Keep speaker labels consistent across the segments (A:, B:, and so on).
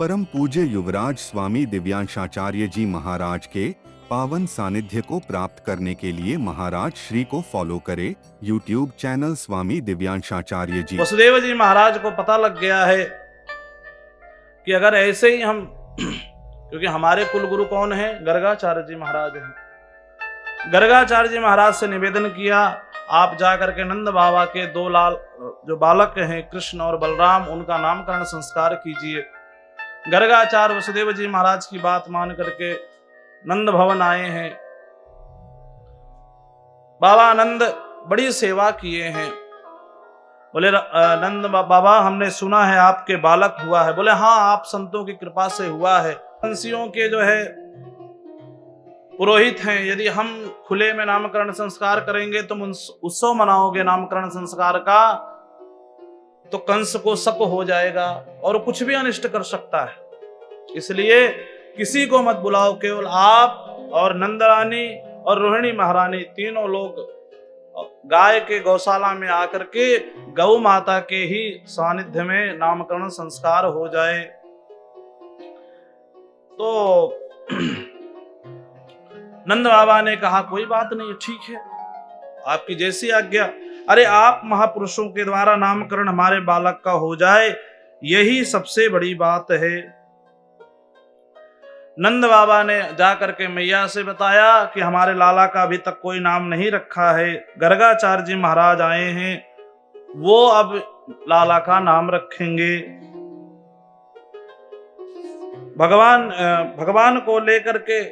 A: परम पूज्य युवराज स्वामी दिव्यांशाचार्य जी महाराज के पावन सानिध्य को प्राप्त करने के लिए महाराज श्री को फॉलो करें। यूट्यूब चैनल स्वामी दिव्यांशाचार्य जी।
B: वसुदेव जी महाराज को पता लग गया है कि अगर ऐसे ही हम क्योंकि हमारे कुलगुरु कौन है? गर्गाचार्य जी महाराज हैं। गर्गाचार्य जी महाराज से निवेदन किया, आप जाकर के नंद बाबा के दो लाल जो बालक हैं कृष्ण और बलराम, उनका नामकरण संस्कार कीजिए। गर्गाचार्य वसुदेव जी महाराज की बात मान करके नंद भवन आए हैं। बाबा आनंद बड़ी सेवा किए हैं। बोले नंद बाबा, हमने सुना है आपके बालक हुआ है। बोले हाँ, आप संतों की कृपा से हुआ है। वंशियों के जो है पुरोहित हैं, यदि हम खुले में नामकरण संस्कार करेंगे तुम उत्सव मनाओगे नामकरण संस्कार का, तो कंस को शक हो जाएगा और कुछ भी अनिष्ट कर सकता है। इसलिए किसी को मत बुलाओ, केवल आप और नंदरानी और रोहिणी महारानी तीनों लोग गाय के गौशाला में आकर के गौ माता के ही सानिध्य में नामकरण संस्कार हो जाए। तो नंद बाबा ने कहा कोई बात नहीं, ठीक है, आपकी जैसी आज्ञा। अरे आप महापुरुषों के द्वारा नामकरण हमारे बालक का हो जाए, यही सबसे बड़ी बात है। नंद बाबा ने जाकर के मैया से बताया कि हमारे लाला का अभी तक कोई नाम नहीं रखा है। गर्गाचार्य जी महाराज आए हैं, वो अब लाला का नाम रखेंगे। भगवान को लेकर के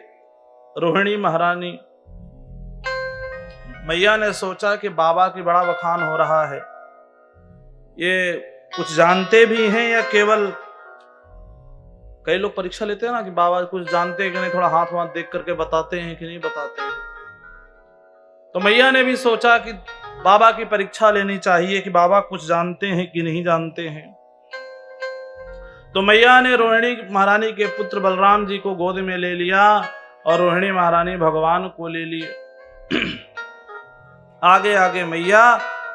B: रोहिणी महारानी मैया ने सोचा कि बाबा की बड़ा बखान हो रहा है, ये कुछ जानते भी हैं या केवल, कई लोग परीक्षा लेते हैं ना कि बाबा कुछ जानते हैं कि नहीं, थोड़ा हाथ वाथ देख करके बताते हैं कि नहीं बताते हैं। तो मैया ने भी सोचा कि बाबा की परीक्षा लेनी चाहिए कि बाबा कुछ जानते हैं कि नहीं जानते हैं। तो मैया ने रोहिणी महारानी के पुत्र बलराम जी को गोद में ले लिया और रोहिणी महारानी भगवान को ले लिए। आगे आगे मैया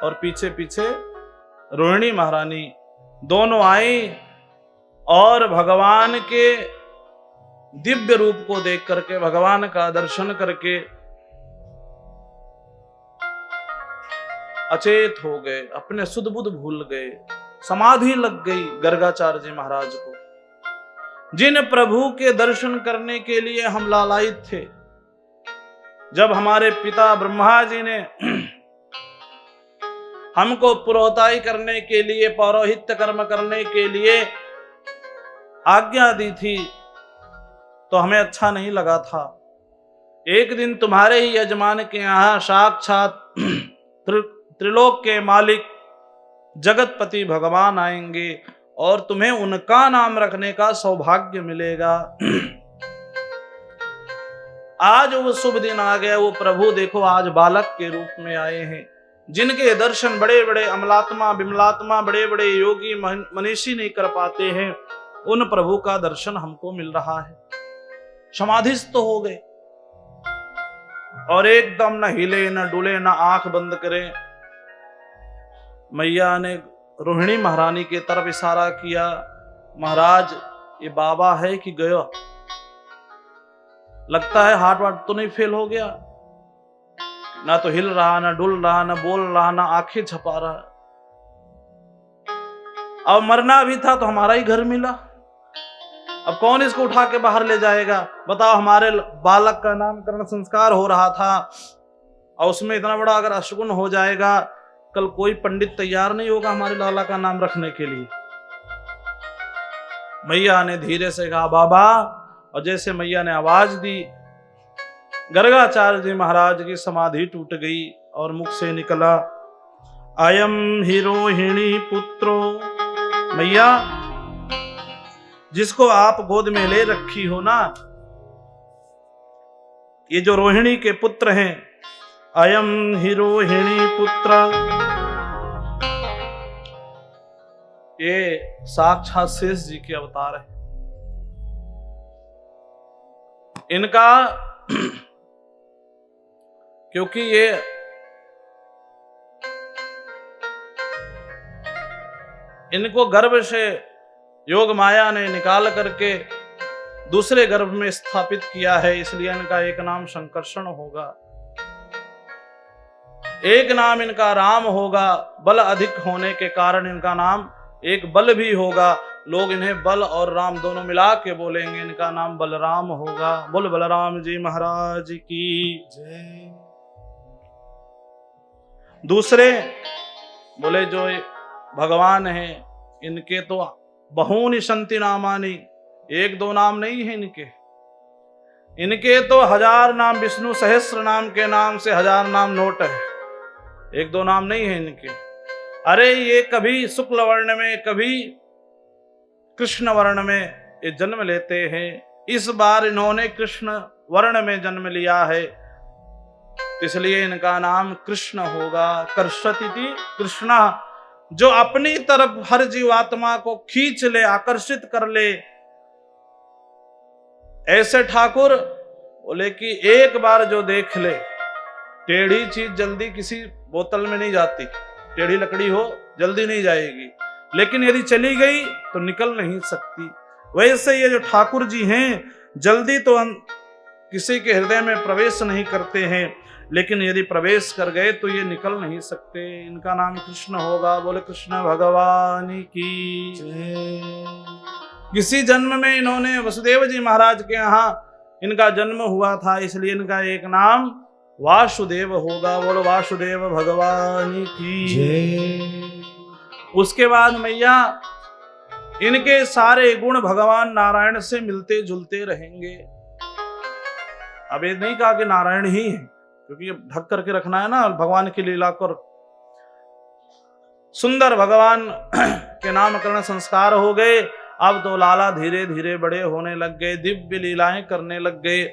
B: और पीछे पीछे रोहिणी महारानी दोनों आई और भगवान के दिव्य रूप को देख करके, भगवान का दर्शन करके अचेत हो गए, अपने सुध बुध भूल गए, समाधि लग गई गर्गाचार्य जी महाराज को। जिन प्रभु के दर्शन करने के लिए हम लालायित थे, जब हमारे पिता ब्रह्मा जी ने हमको पुरोहिताई करने के लिए, पौरोहित्य कर्म करने के लिए आज्ञा दी थी, तो हमें अच्छा नहीं लगा था। एक दिन तुम्हारे ही यजमान के यहाँ साक्षात त्रिलोक के मालिक जगतपति भगवान आएंगे और तुम्हें उनका नाम रखने का सौभाग्य मिलेगा। आज वो शुभ दिन आ गया। वो प्रभु देखो आज बालक के रूप में आए हैं, जिनके दर्शन बड़े बड़े अमलात्मा विमलात्मा बड़े बड़े योगी मनीषी नहीं कर पाते हैं, उन प्रभु का दर्शन हमको मिल रहा है। समाधिस्थ हो गए और एकदम न हिले न डुले न आंख बंद करें। मैया ने रोहिणी महारानी के तरफ इशारा किया, महाराज ये बाबा है कि गया? लगता है हार्ट वार्ट तो नहीं फेल हो गया, ना तो हिल रहा, ना डुल रहा, ना बोल रहा, ना आंखें झपा रहा। अब मरना भी था तो हमारा ही घर मिला, अब कौन इसको उठा के बाहर ले जाएगा? बताओ, हमारे बालक का नामकरण संस्कार हो रहा था और उसमें इतना बड़ा अगर अशुगुन हो जाएगा, कल कोई पंडित तैयार नहीं होगा हमारे लाला का नाम रखने के लिए। मैया ने धीरे से कहा बाबा, और जैसे मैया ने आवाज दी, गर्गाचार्य जी महाराज की समाधि टूट गई और मुख से निकला, अयम ही रोहिणी पुत्रो। मैया, जिसको आप गोद में ले रखी हो ना, ये जो रोहिणी के पुत्र हैं, अयम ही रोहिणी पुत्र, ये साक्षात शेष जी के अवतार है। इनका क्योंकि ये इनको गर्भ से योग माया ने निकाल करके दूसरे गर्भ में स्थापित किया है, इसलिए इनका एक नाम शंकर्षण होगा, एक नाम इनका राम होगा। बल अधिक होने के कारण इनका नाम एक बल भी होगा। लोग इन्हें बल और राम दोनों मिला के बोलेंगे, इनका नाम बलराम होगा। बोल बलराम जी महाराज की जय। दूसरे बोले जो भगवान हैं, इनके तो बहूनि संति नामानि, एक दो नाम नहीं है इनके तो 1000 नाम, विष्णु सहस्त्र नाम के नाम से 1000 नाम नोट है, एक दो नाम नहीं है इनके। अरे ये कभी शुक्ल वर्ण में, कभी कृष्ण वर्ण में ये जन्म लेते हैं। इस बार इन्होंने कृष्ण वर्ण में जन्म लिया है, इसलिए इनका नाम कृष्ण होगा। कर्षति कृष्णा, जो अपनी तरफ हर जीवात्मा को खींच ले, आकर्षित कर ले, ऐसे ठाकुर बोले कि एक बार जो देख ले, टेढ़ी चीज जल्दी किसी बोतल में नहीं जाती, टेढ़ी लकड़ी हो जल्दी नहीं जाएगी, लेकिन यदि चली गई तो निकल नहीं सकती। वैसे ये जो ठाकुर जी हैं, जल्दी तो किसी के हृदय में प्रवेश नहीं करते हैं, लेकिन यदि प्रवेश कर गए तो ये निकल नहीं सकते। इनका नाम कृष्ण होगा। बोले कृष्ण भगवान की जय। इसी जन्म में इन्होंने वसुदेव जी महाराज के यहाँ इनका जन्म हुआ था, इसलिए इनका एक नाम वासुदेव होगा। बोलो वासुदेव भगवान की जय। उसके बाद मैया इनके सारे गुण भगवान नारायण से मिलते जुलते रहेंगे। अब ये नहीं कहा कि नारायण ही है, क्योंकि ये ढक करके रखना है ना भगवान की लीला को। सुंदर भगवान के नामकरण संस्कार हो गए। अब तो लाला धीरे धीरे बड़े होने लग गए, दिव्य लीलाएं करने लग गए।